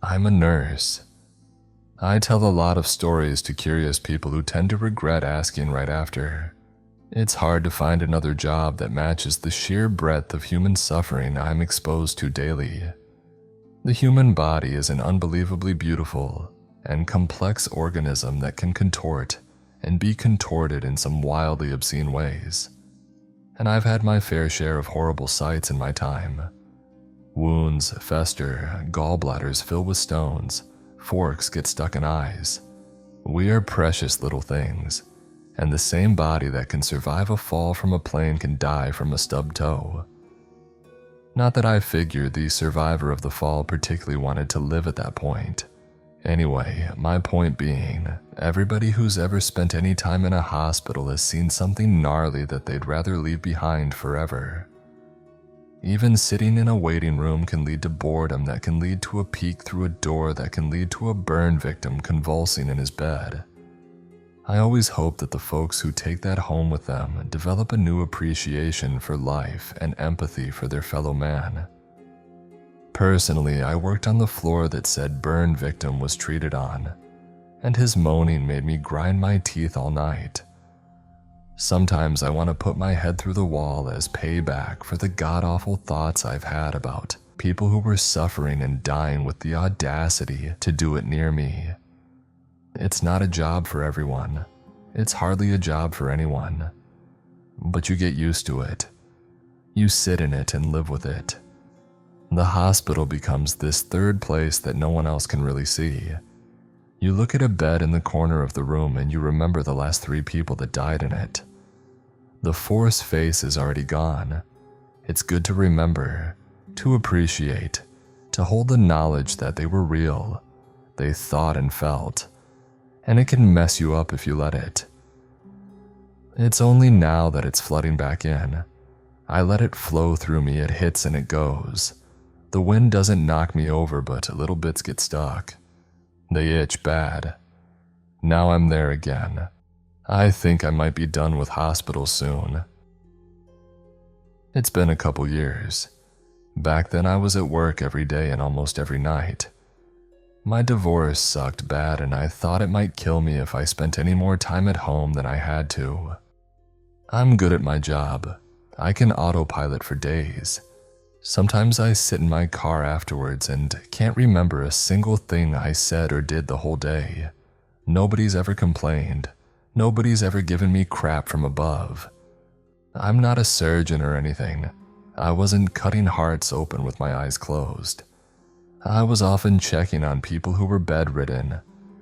I'm a nurse. I tell a lot of stories to curious people who tend to regret asking right after. It's hard to find another job that matches the sheer breadth of human suffering I'm exposed to daily. The human body is an unbelievably beautiful and complex organism that can contort and be contorted in some wildly obscene ways. And I've had my fair share of horrible sights in my time. Wounds fester, gallbladders fill with stones, forks get stuck in eyes. We are precious little things, and the same body that can survive a fall from a plane can die from a stubbed toe. Not that I figured the survivor of the fall particularly wanted to live at that point. Anyway, my point being, everybody who's ever spent any time in a hospital has seen something gnarly that they'd rather leave behind forever. Even sitting in a waiting room can lead to boredom that can lead to a peek through a door that can lead to a burn victim convulsing in his bed. I always hope that the folks who take that home with them develop a new appreciation for life and empathy for their fellow man. Personally, I worked on the floor that said burn victim was treated on, and his moaning made me grind my teeth all night. Sometimes I want to put my head through the wall as payback for the god-awful thoughts I've had about people who were suffering and dying with the audacity to do it near me. It's not a job for everyone. It's hardly a job for anyone. But you get used to it. You sit in it and live with it. The hospital becomes this third place that no one else can really see. You look at a bed in the corner of the room and you remember the last 3 people that died in it. The fourth face is already gone. It's good to remember, to appreciate, to hold the knowledge that they were real, they thought and felt, and it can mess you up if you let it. It's only now that it's flooding back in. I let it flow through me, it hits and it goes. The wind doesn't knock me over, but little bits get stuck. They itch bad. Now I'm there again. I think I might be done with hospital soon. It's been a couple years. Back then I was at work every day and almost every night. My divorce sucked bad and I thought it might kill me if I spent any more time at home than I had to. I'm good at my job. I can autopilot for days. Sometimes I sit in my car afterwards and can't remember a single thing I said or did the whole day. Nobody's ever complained. Nobody's ever given me crap from above. I'm not a surgeon or anything. I wasn't cutting hearts open with my eyes closed. I was often checking on people who were bedridden,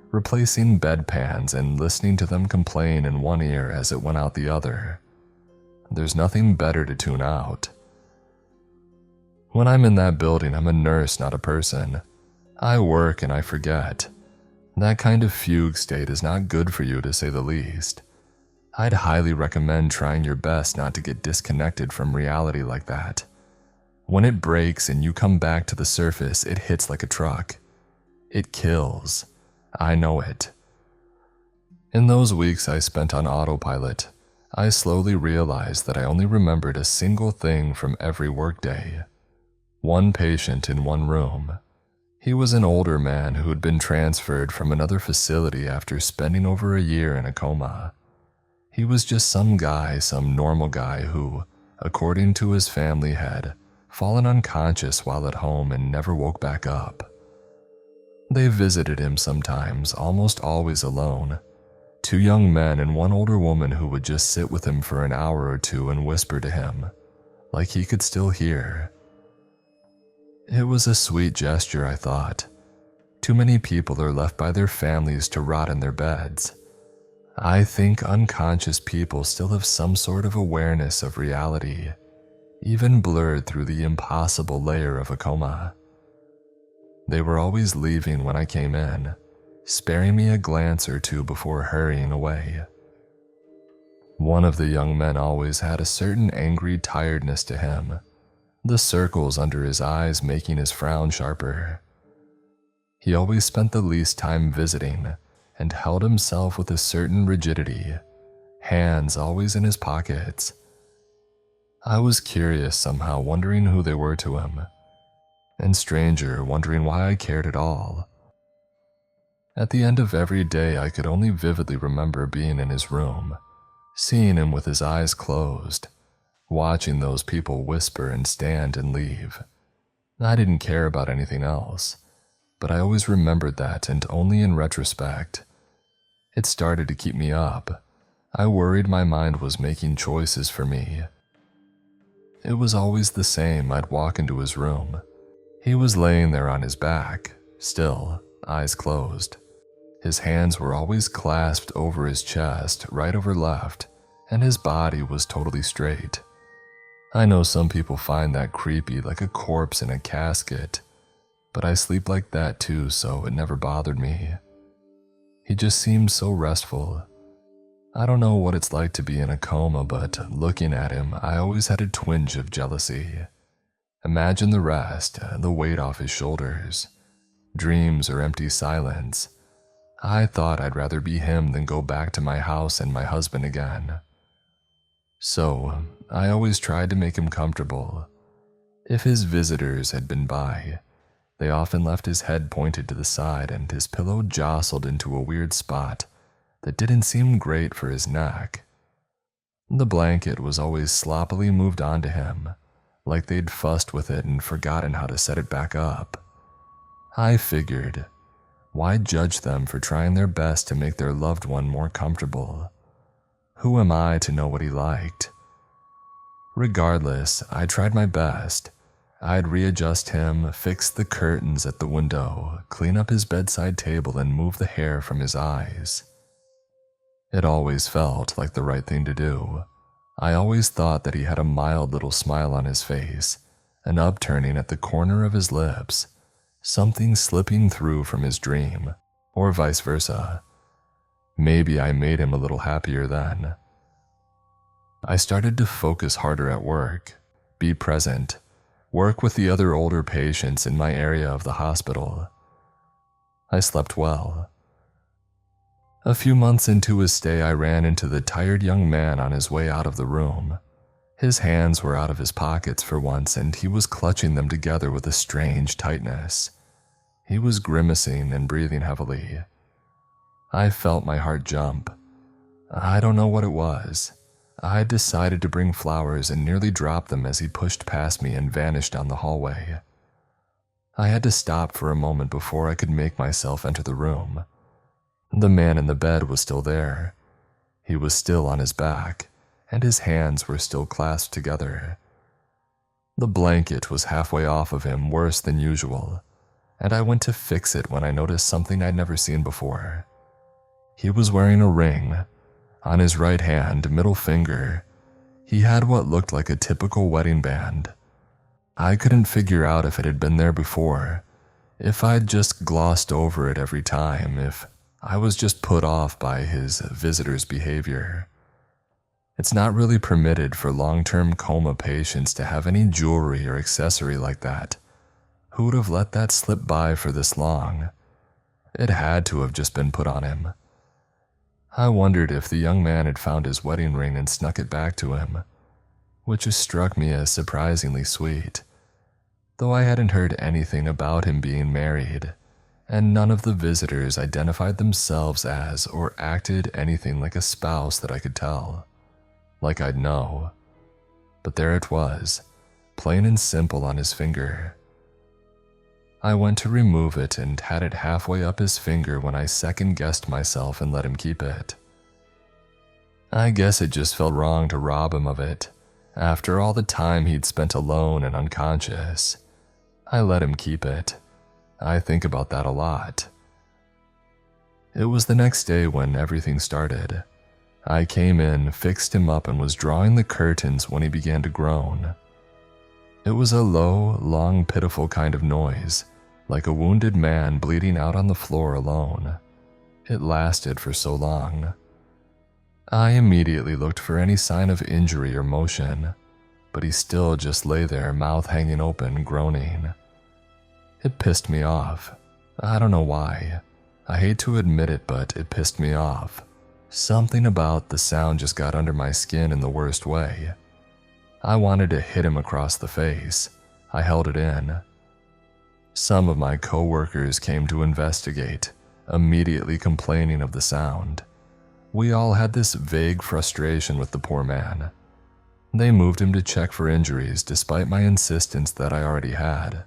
replacing bedpans and listening to them complain in one ear as it went out the other. There's nothing better to tune out. When I'm in that building, I'm a nurse, not a person. I work and I forget. That kind of fugue state is not good for you, to say the least. I'd highly recommend trying your best not to get disconnected from reality like that. When it breaks and you come back to the surface, it hits like a truck. It kills. I know it. In those weeks I spent on autopilot, I slowly realized that I only remembered a single thing from every workday. One patient in one room. He was an older man who had been transferred from another facility after spending over a year in a coma. He was just some guy, some normal guy who, according to his family, had fallen unconscious while at home and never woke back up. They visited him sometimes, almost always alone. 2 young men and 1 older woman who would just sit with him for an hour or 2 and whisper to him, like he could still hear. It was a sweet gesture, I thought. Too many people are left by their families to rot in their beds. I think unconscious people still have some sort of awareness of reality, even blurred through the impossible layer of a coma. They were always leaving when I came in, sparing me a glance or 2 before hurrying away. One of the young men always had a certain angry tiredness to him, the circles under his eyes making his frown sharper. He always spent the least time visiting and held himself with a certain rigidity, hands always in his pockets. I was curious somehow, wondering who they were to him. and stranger, wondering why I cared at all. At the end of every day, I could only vividly remember being in his room, seeing him with his eyes closed, watching those people whisper and stand and leave. I didn't care about anything else, but I always remembered that, and only in retrospect. It started to keep me up. I worried my mind was making choices for me. It was always the same. I'd walk into his room. He was laying there on his back, still, eyes closed. His hands were always clasped over his chest, right over left, and his body was totally straight. I know some people find that creepy, like a corpse in a casket, but I sleep like that too, so it never bothered me. He just seemed so restful. I don't know what it's like to be in a coma, but looking at him, I always had a twinge of jealousy. Imagine the rest, the weight off his shoulders, dreams or empty silence. I thought I'd rather be him than go back to my house and my husband again. So, I always tried to make him comfortable. If his visitors had been by, they often left his head pointed to the side and his pillow jostled into a weird spot that didn't seem great for his neck. The blanket was always sloppily moved onto him, like they'd fussed with it and forgotten how to set it back up. I figured, why judge them for trying their best to make their loved one more comfortable? Who am I to know what he liked? Regardless, I tried my best. I'd readjust him, fix the curtains at the window, clean up his bedside table, and move the hair from his eyes. It always felt like the right thing to do. I always thought that he had a mild little smile on his face, an upturning at the corner of his lips, something slipping through from his dream, or vice versa. Maybe I made him a little happier then. I started to focus harder at work, be present, work with the other older patients in my area of the hospital. I slept well. A few months into his stay, I ran into the tired young man on his way out of the room. His hands were out of his pockets for once, and he was clutching them together with a strange tightness. He was grimacing and breathing heavily. I felt my heart jump. I don't know what it was. I decided to bring flowers and nearly dropped them as he pushed past me and vanished down the hallway. I had to stop for a moment before I could make myself enter the room. The man in the bed was still there. He was still on his back, and his hands were still clasped together. The blanket was halfway off of him, worse than usual, and I went to fix it when I noticed something I'd never seen before. He was wearing a ring. On his right hand, middle finger, he had what looked like a typical wedding band. I couldn't figure out if it had been there before, if I'd just glossed over it every time, if I was just put off by his visitor's behavior. It's not really permitted for long-term coma patients to have any jewelry or accessory like that. Who would have let that slip by for this long? It had to have just been put on him. I wondered if the young man had found his wedding ring and snuck it back to him, which just struck me as surprisingly sweet, though I hadn't heard anything about him being married, and none of the visitors identified themselves as or acted anything like a spouse that I could tell, like I'd know. But there it was, plain and simple on his finger. I went to remove it and had it halfway up his finger when I second-guessed myself and let him keep it. I guess it just felt wrong to rob him of it, after all the time he'd spent alone and unconscious. I let him keep it. I think about that a lot. It was the next day when everything started. I came in, fixed him up, and was drawing the curtains when he began to groan. It was a low, long, pitiful kind of noise, like a wounded man bleeding out on the floor alone. It lasted for so long. I immediately looked for any sign of injury or motion, but he still just lay there, mouth hanging open, groaning. It pissed me off. I don't know why. I hate to admit it, but it pissed me off. Something about the sound just got under my skin in the worst way. I wanted to hit him across the face. I held it in. Some of my coworkers came to investigate, immediately complaining of the sound. We all had this vague frustration with the poor man. They moved him to check for injuries despite my insistence that I already had,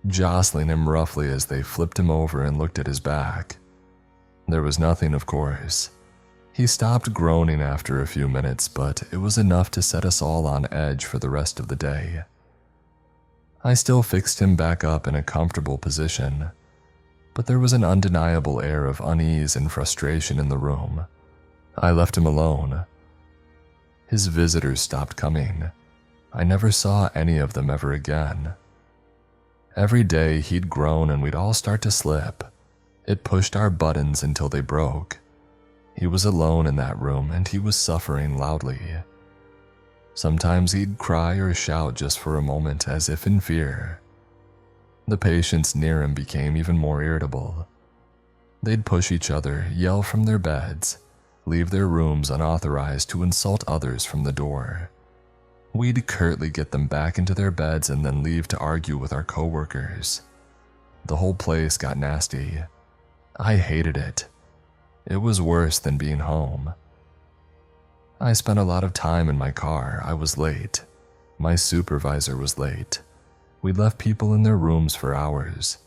jostling him roughly as they flipped him over and looked at his back. There was nothing, of course. He stopped groaning after a few minutes, but it was enough to set us all on edge for the rest of the day. I still fixed him back up in a comfortable position, but there was an undeniable air of unease and frustration in the room. I left him alone. His visitors stopped coming. I never saw any of them ever again. Every day he'd groan and we'd all start to slip. It pushed our buttons until they broke. He was alone in that room and he was suffering loudly. Sometimes he'd cry or shout just for a moment as if in fear. The patients near him became even more irritable. They'd push each other, yell from their beds, leave their rooms unauthorized to insult others from the door. We'd curtly get them back into their beds and then leave to argue with our coworkers. The whole place got nasty. I hated it. It was worse than being home. I spent a lot of time in my car. I was late. My supervisor was late. We left people in their rooms for hours.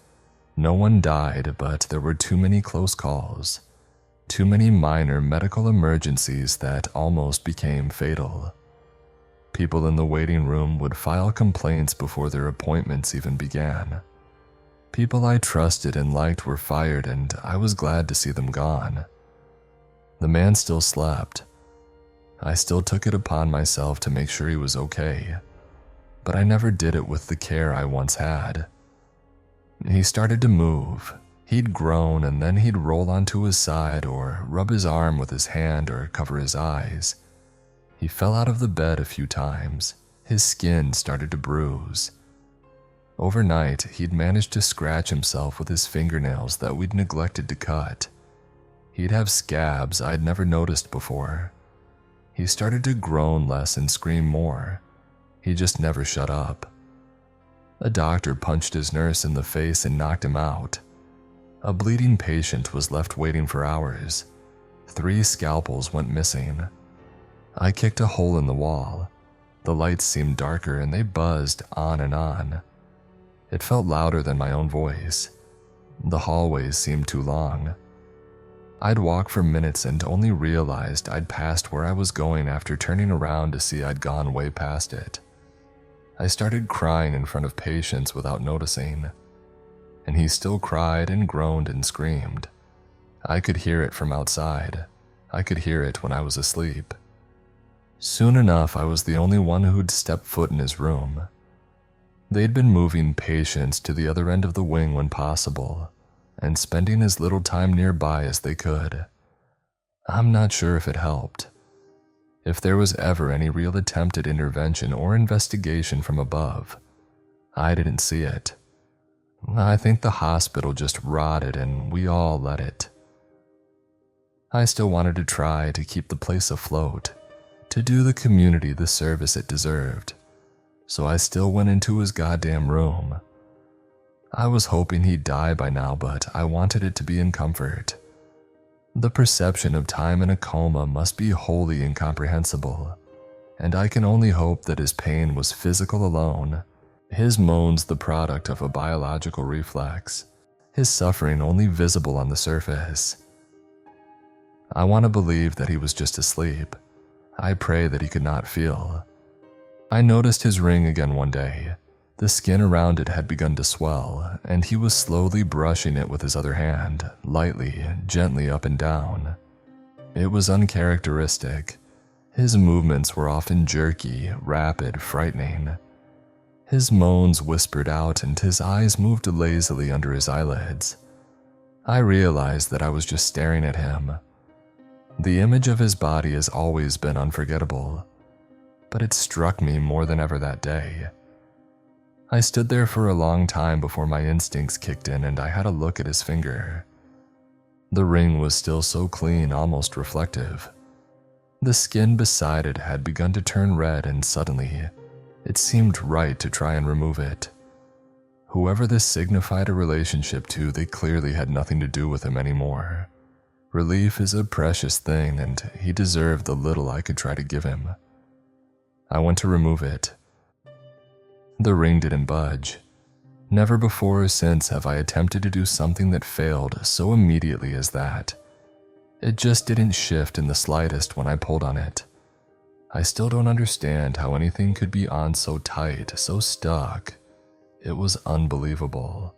No one died, but there were too many close calls. Too many minor medical emergencies that almost became fatal. People in the waiting room would file complaints before their appointments even began. People I trusted and liked were fired, and I was glad to see them gone. The man still slept. I still took it upon myself to make sure he was okay, but I never did it with the care I once had. He started to move. He'd groan and then he'd roll onto his side or rub his arm with his hand or cover his eyes. He fell out of the bed a few times. His skin started to bruise. Overnight, he'd managed to scratch himself with his fingernails that we'd neglected to cut. He'd have scabs I'd never noticed before. He started to groan less and scream more. He just never shut up. A doctor punched his nurse in the face and knocked him out. A bleeding patient was left waiting for hours. 3 scalpels went missing. I kicked a hole in the wall. The lights seemed darker and they buzzed on and on. It felt louder than my own voice. The hallways seemed too long. I'd walk for minutes and only realized I'd passed where I was going after turning around to see I'd gone way past it. I started crying in front of patients without noticing, and he still cried and groaned and screamed. I could hear it from outside. I could hear it when I was asleep. Soon enough, I was the only one who'd stepped foot in his room. They'd been moving patients to the other end of the wing when possible, and spending as little time nearby as they could. I'm not sure if it helped. If there was ever any real attempt at intervention or investigation from above, I didn't see it. I think the hospital just rotted and we all let it. I still wanted to try to keep the place afloat, to do the community the service it deserved, so I still went into his goddamn room. I was hoping he'd die by now, but I wanted it to be in comfort. The perception of time in a coma must be wholly incomprehensible, and I can only hope that his pain was physical alone, his moans the product of a biological reflex, his suffering only visible on the surface. I want to believe that he was just asleep. I pray that he could not feel. I noticed his ring again one day. The skin around it had begun to swell, and he was slowly brushing it with his other hand, lightly, gently up and down. It was uncharacteristic. His movements were often jerky, rapid, frightening. His moans whispered out and his eyes moved lazily under his eyelids. I realized that I was just staring at him. The image of his body has always been unforgettable, but it struck me more than ever that day. I stood there for a long time before my instincts kicked in and I had a look at his finger. The ring was still so clean, almost reflective. The skin beside it had begun to turn red and suddenly, it seemed right to try and remove it. Whoever this signified a relationship to, they clearly had nothing to do with him anymore. Relief is a precious thing, and he deserved the little I could try to give him. I went to remove it. The ring didn't budge. Never before or since have I attempted to do something that failed so immediately as that. It just didn't shift in the slightest when I pulled on it. I still don't understand how anything could be on so tight, so stuck. It was unbelievable.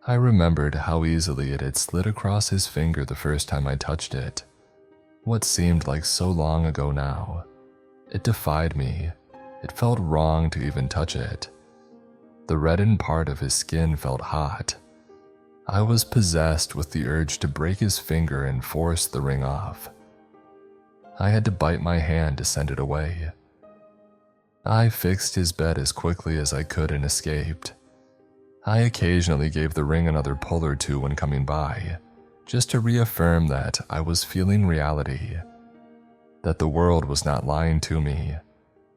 I remembered how easily it had slid across his finger the first time I touched it. What seemed like so long ago now. It defied me. It felt wrong to even touch it. The reddened part of his skin felt hot. I was possessed with the urge to break his finger and force the ring off. I had to bite my hand to send it away. I fixed his bed as quickly as I could and escaped. I occasionally gave the ring another pull or two when coming by, just to reaffirm that I was feeling reality, that the world was not lying to me.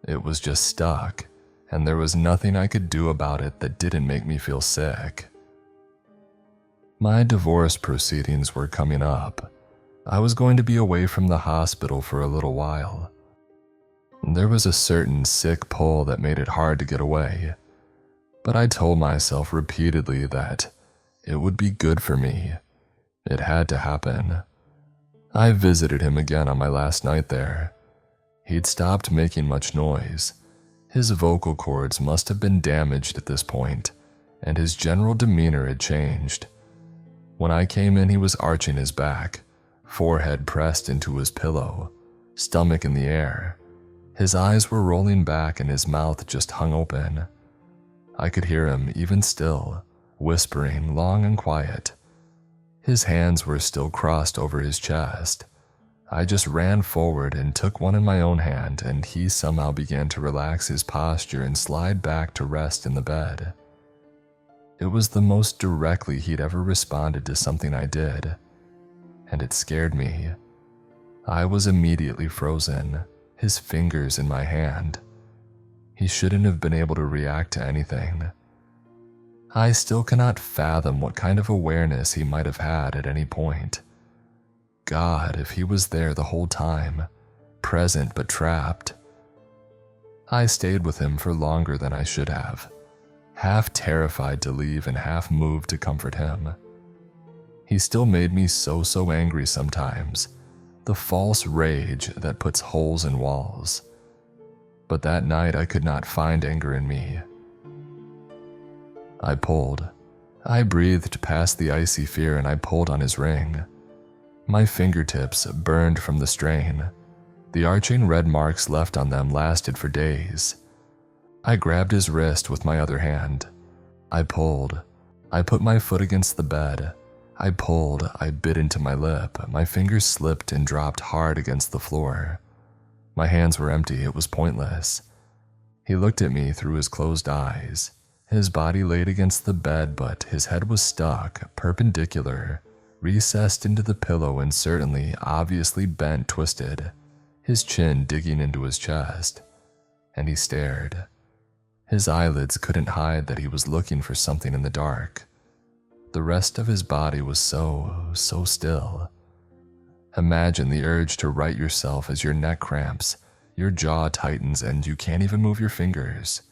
It was just stuck, and there was nothing I could do about it that didn't make me feel sick. My divorce proceedings were coming up. I was going to be away from the hospital for a little while. There was a certain sick pull that made it hard to get away, but I told myself repeatedly that it would be good for me. It had to happen. I visited him again on my last night there. He'd stopped making much noise. His vocal cords must have been damaged at this point, and his general demeanor had changed. When I came in, he was arching his back, forehead pressed into his pillow, stomach in the air. His eyes were rolling back and his mouth just hung open. I could hear him, even still, whispering long and quiet. His hands were still crossed over his chest. I just ran forward and took one in my own hand, and he somehow began to relax his posture and slide back to rest in the bed. It was the most directly he'd ever responded to something I did, and it scared me. I was immediately frozen, his fingers in my hand. He shouldn't have been able to react to anything. I still cannot fathom what kind of awareness he might have had at any point. God, if he was there the whole time, present but trapped. I stayed with him for longer than I should have, half terrified to leave and half moved to comfort him. He still made me so angry sometimes, the false rage that puts holes in walls. But that night I could not find anger in me. I pulled. I breathed past the icy fear and I pulled on his ring. My fingertips burned from the strain. The arching red marks left on them lasted for days. I grabbed his wrist with my other hand. I pulled. I put my foot against the bed. I pulled. I bit into my lip. My fingers slipped and dropped hard against the floor. My hands were empty. It was pointless. He looked at me through his closed eyes. His body laid against the bed, but his head was stuck, perpendicular, recessed into the pillow and certainly, obviously bent, twisted, his chin digging into his chest. And he stared. His eyelids couldn't hide that he was looking for something in the dark. The rest of his body was so still. Imagine the urge to right yourself as your neck cramps, your jaw tightens, and you can't even move your fingers.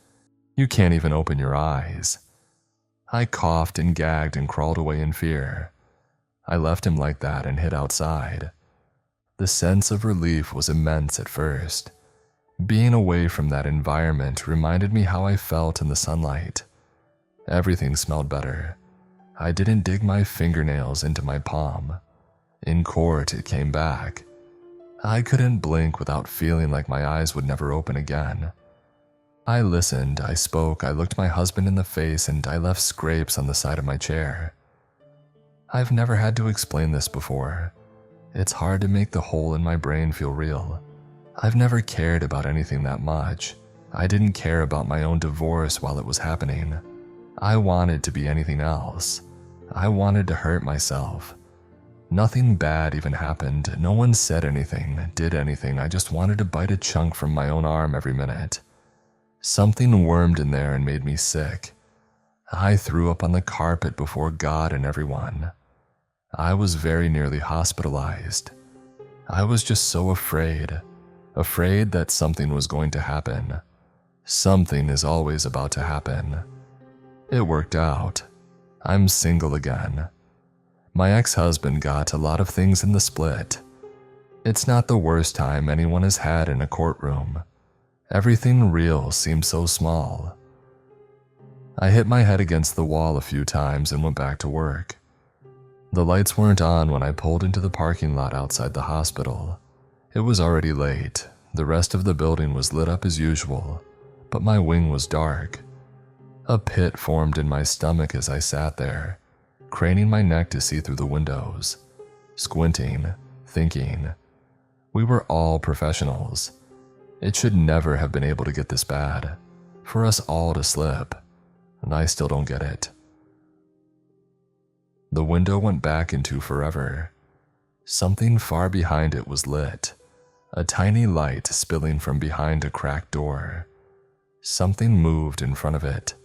You can't even open your eyes. I coughed and gagged and crawled away in fear. I left him like that and hid outside. The sense of relief was immense at first. Being away from that environment reminded me how I felt in the sunlight. Everything smelled better. I didn't dig my fingernails into my palm. In court, it came back. I couldn't blink without feeling like my eyes would never open again. I listened, I spoke, I looked my husband in the face, and I left scrapes on the side of my chair. I've never had to explain this before. It's hard to make the hole in my brain feel real. I've never cared about anything that much. I didn't care about my own divorce while it was happening. I wanted to be anything else. I wanted to hurt myself. Nothing bad even happened. No one said anything, did anything. I just wanted to bite a chunk from my own arm every minute. Something wormed in there and made me sick. I threw up on the carpet before God and everyone. I was very nearly hospitalized. I was just so afraid that something was going to happen. Something is always about to happen. It worked out. I'm single again. My ex-husband got a lot of things in the split. It's not the worst time anyone has had in a courtroom. Everything real seems so small. I hit my head against the wall a few times and went back to work. The lights weren't on when I pulled into the parking lot outside the hospital. It was already late. The rest of the building was lit up as usual, but my wing was dark. A pit formed in my stomach as I sat there, craning my neck to see through the windows, squinting, thinking. We were all professionals. It should never have been able to get this bad, for us all to slip, and I still don't get it. The window went back into forever. Something far behind it was lit, a tiny light spilling from behind a cracked door. Something moved in front of it.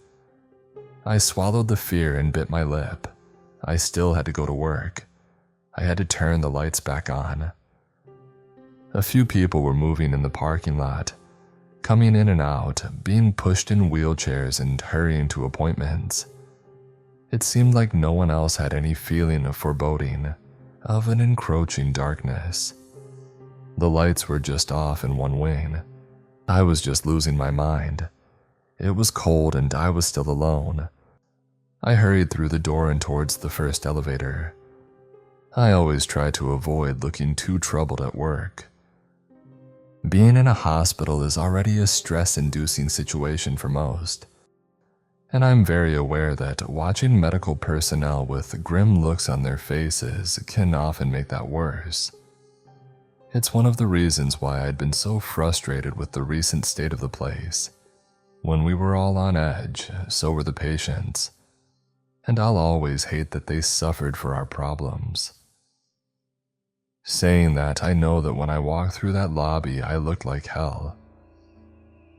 I swallowed the fear and bit my lip. I still had to go to work. I had to turn the lights back on. A few people were moving in the parking lot, coming in and out, being pushed in wheelchairs and hurrying to appointments. It seemed like no one else had any feeling of foreboding, of an encroaching darkness. The lights were just off in one wing. I was just losing my mind. It was cold and I was still alone. I hurried through the door and towards the first elevator. I always try to avoid looking too troubled at work. Being in a hospital is already a stress-inducing situation for most, and I'm very aware that watching medical personnel with grim looks on their faces can often make that worse. It's one of the reasons why I'd been so frustrated with the recent state of the place. When we were all on edge, so were the patients. And I'll always hate that they suffered for our problems. Saying that, I know that when I walked through that lobby, I looked like hell.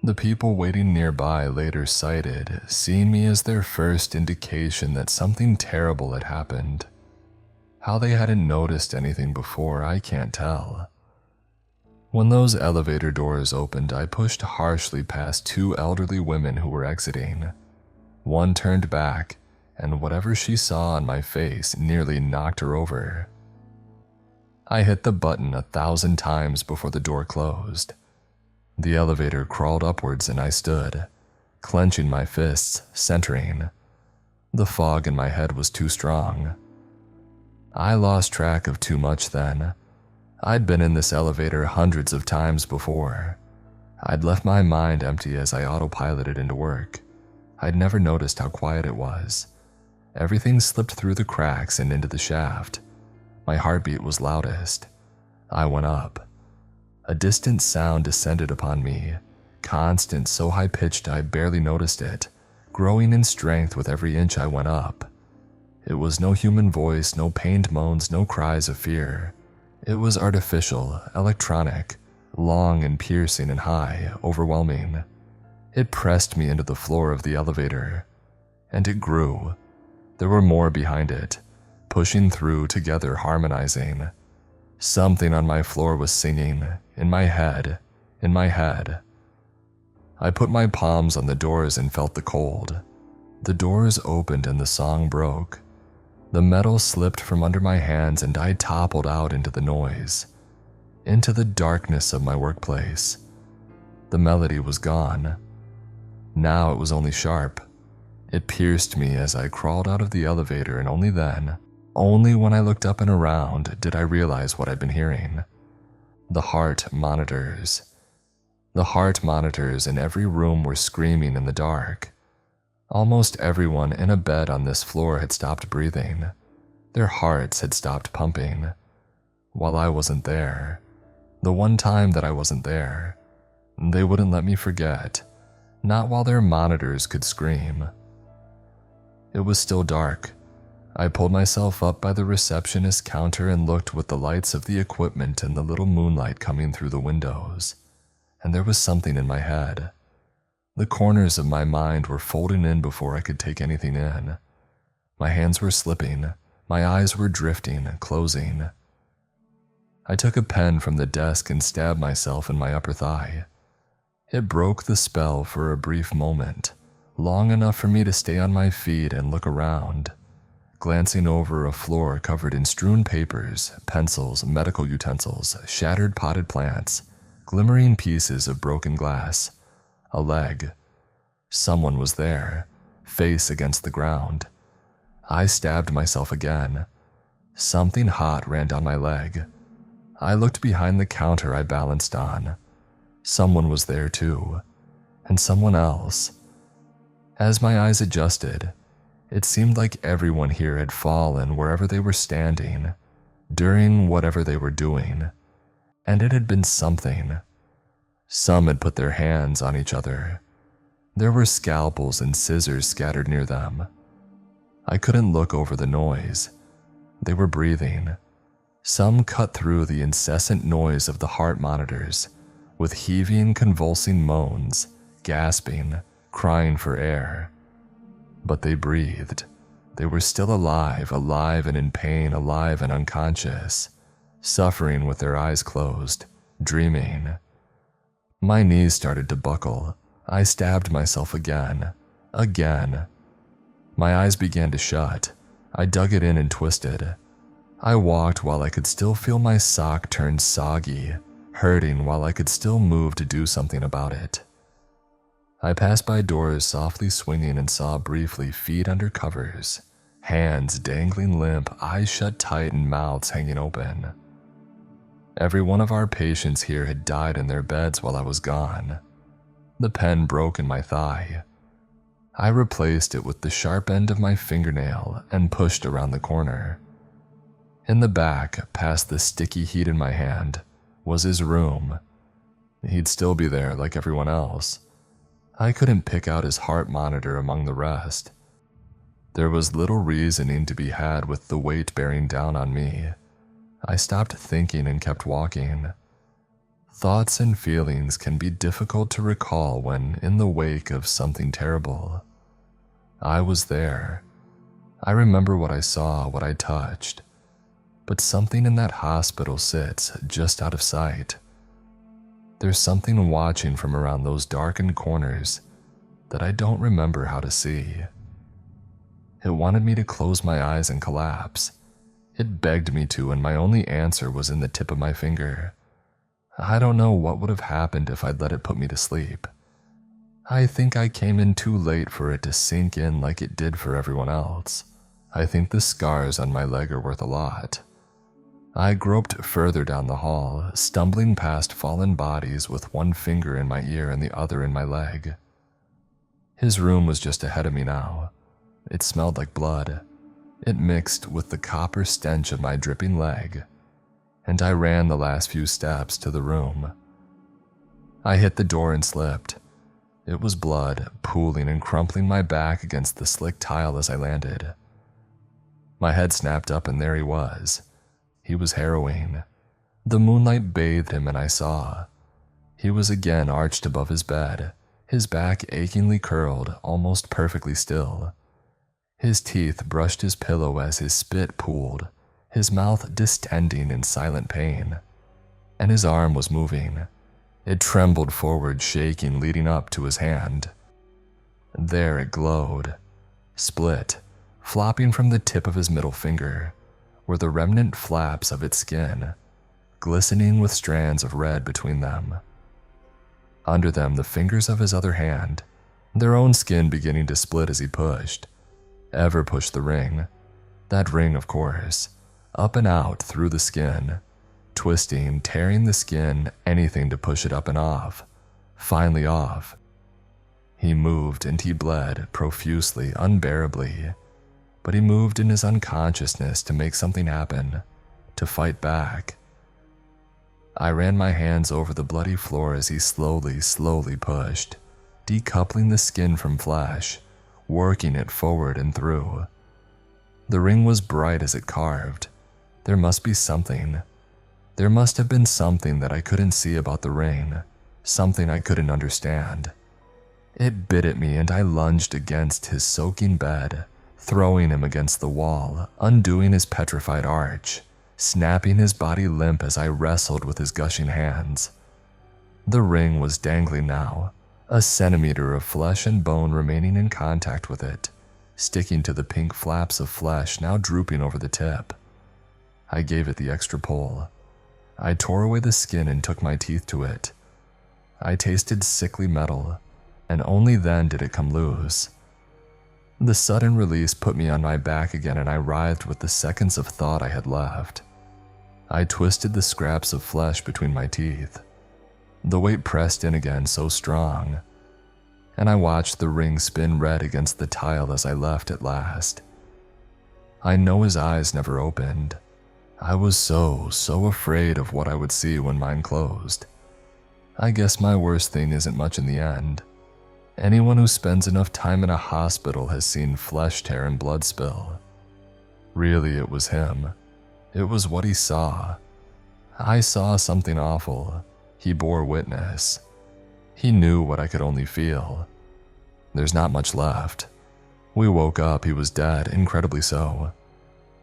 The people waiting nearby later cited seeing me as their first indication that something terrible had happened. How they hadn't noticed anything before, I can't tell. When those elevator doors opened, I pushed harshly past two elderly women who were exiting. One turned back, and whatever she saw on my face nearly knocked her over. I hit the button 1,000 times before the door closed. The elevator crawled upwards and I stood, clenching my fists, centering. The fog in my head was too strong. I lost track of too much then. I'd been in this elevator hundreds of times before. I'd left my mind empty as I autopiloted into work. I'd never noticed how quiet it was. Everything slipped through the cracks and into the shaft. My heartbeat was loudest. I went up. A distant sound descended upon me, constant, so high-pitched I barely noticed it, growing in strength with every inch I went up. It was no human voice, no pained moans, no cries of fear. It was artificial, electronic, long and piercing and high, overwhelming. It pressed me into the floor of the elevator, and it grew. There were more behind it, pushing through together, harmonizing. Something on my floor was singing, in my head. I put my palms on the doors and felt the cold. The doors opened and the song broke. The metal slipped from under my hands and I toppled out into the noise, into the darkness of my workplace. The melody was gone. Now it was only sharp. It pierced me as I crawled out of the elevator, and only then, only when I looked up and around, did I realize what I'd been hearing. The heart monitors. The heart monitors in every room were screaming in the dark. Almost everyone in a bed on this floor had stopped breathing. Their hearts had stopped pumping. While I wasn't there, the one time that I wasn't there, they wouldn't let me forget, not while their monitors could scream. It was still dark. I pulled myself up by the receptionist counter and looked with the lights of the equipment and the little moonlight coming through the windows, and there was something in my head. The corners of my mind were folding in before I could take anything in. My hands were slipping, my eyes were drifting, closing. I took a pen from the desk and stabbed myself in my upper thigh. It broke the spell for a brief moment, long enough for me to stay on my feet and look around, glancing over a floor covered in strewn papers, pencils, medical utensils, shattered potted plants, glimmering pieces of broken glass, a leg. Someone was there, face against the ground. I stabbed myself again. Something hot ran down my leg. I looked behind the counter I balanced on. Someone was there too, and someone else. As my eyes adjusted, it seemed like everyone here had fallen wherever they were standing, during whatever they were doing, and it had been something. Some had put their hands on each other. There were scalpels and scissors scattered near them. I couldn't look over the noise. They were breathing. Some cut through the incessant noise of the heart monitors, with heaving, convulsing moans, gasping, crying for air. But they breathed. They were still alive, alive and in pain, alive and unconscious, suffering with their eyes closed, dreaming. My knees started to buckle. I stabbed myself again. My eyes began to shut. I dug it in and twisted. I walked while I could still feel my sock turn soggy, hurting while I could still move to do something about it. I passed by doors softly swinging and saw briefly feet under covers, hands dangling limp, eyes shut tight and mouths hanging open. Every one of our patients here had died in their beds while I was gone. The pen broke in my thigh. I replaced it with the sharp end of my fingernail and pushed around the corner. In the back, past the sticky heat in my hand, was his room. He'd still be there like everyone else. I couldn't pick out his heart monitor among the rest. There was little reasoning to be had with the weight bearing down on me. I stopped thinking and kept walking. Thoughts and feelings can be difficult to recall when in the wake of something terrible. I was there. I remember what I saw, what I touched. But something in that hospital sits just out of sight. There's something watching from around those darkened corners that I don't remember how to see. It wanted me to close my eyes and collapse. It begged me to, and my only answer was in the tip of my finger. I don't know what would have happened if I'd let it put me to sleep. I think I came in too late for it to sink in like it did for everyone else. I think the scars on my leg are worth a lot. I groped further down the hall, stumbling past fallen bodies with one finger in my ear and the other in my leg. His room was just ahead of me now. It smelled like blood. It mixed with the copper stench of my dripping leg, and I ran the last few steps to the room. I hit the door and slipped. It was blood, pooling and crumpling my back against the slick tile as I landed. My head snapped up and there he was. He was harrowing. The moonlight bathed him and I saw. He was again arched above his bed, his back achingly curled, almost perfectly still. His teeth brushed his pillow as his spit pooled, his mouth distending in silent pain. And his arm was moving. It trembled forward, shaking, leading up to his hand. There it glowed. Split, flopping from the tip of his middle finger, were the remnant flaps of its skin, glistening with strands of red between them. Under them, the fingers of his other hand, their own skin beginning to split as he pushed. Ever pushed the ring. That ring, of course. Up and out through the skin. Twisting, tearing the skin, anything to push it up and off. Finally off. He moved and he bled, profusely, unbearably. But he moved in his unconsciousness to make something happen, to fight back. I ran my hands over the bloody floor as he slowly pushed, decoupling the skin from flesh, working it forward and through. The ring was bright as it carved. There must be something. There must have been something that I couldn't see about the ring, something I couldn't understand. It bit at me and I lunged against his soaking bed, throwing him against the wall, undoing his petrified arch, snapping his body limp as I wrestled with his gushing hands. The ring was dangling now, a centimeter of flesh and bone remaining in contact with it, sticking to the pink flaps of flesh now drooping over the tip. I gave it the extra pull. I tore away the skin and took my teeth to it. I tasted sickly metal, and only then did it come loose. The sudden release put me on my back again and I writhed with the seconds of thought I had left. I twisted the scraps of flesh between my teeth. The weight pressed in again so strong, and I watched the ring spin red against the tile as I left at last. I know his eyes never opened. I was so afraid of what I would see when mine closed. I guess my worst thing isn't much in the end. Anyone who spends enough time in a hospital has seen flesh tear and blood spill. Really, it was him. It was what he saw. I saw something awful. He bore witness. He knew what I could only feel. There's not much left. We woke up, he was dead, incredibly so.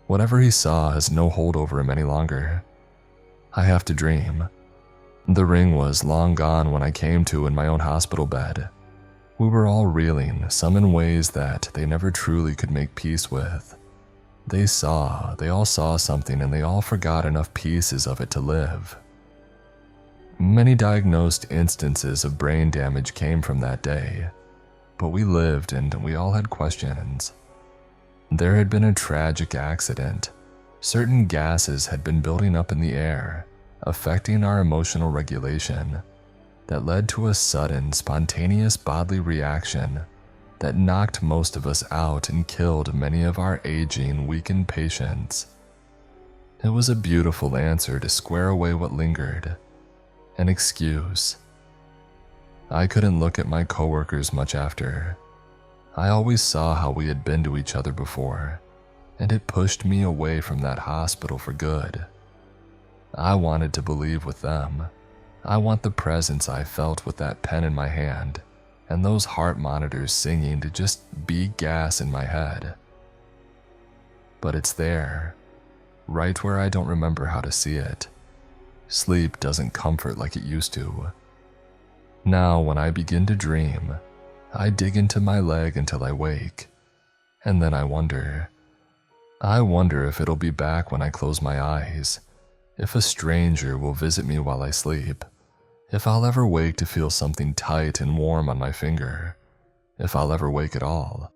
Whatever he saw has no hold over him any longer. I have to dream. The ring was long gone when I came to in my own hospital bed. We were all reeling, some in ways that they never truly could make peace with. They all saw something and they all forgot enough pieces of it to live. Many diagnosed instances of brain damage came from that day, but we lived and we all had questions. There had been a tragic accident. Certain gases had been building up in the air, affecting our emotional regulation, that led to a sudden, spontaneous bodily reaction that knocked most of us out and killed many of our aging, weakened patients. It was a beautiful answer to square away what lingered, an excuse. I couldn't look at my coworkers much after. I always saw how we had been to each other before, and it pushed me away from that hospital for good. I wanted to believe with them. I want the presence I felt with that pen in my hand and those heart monitors singing to just be gas in my head. But it's there, right where I don't remember how to see it. Sleep doesn't comfort like it used to. Now when I begin to dream, I dig into my leg until I wake, and then I wonder if it'll be back when I close my eyes, if a stranger will visit me while I sleep, if I'll ever wake to feel something tight and warm on my finger, if I'll ever wake at all.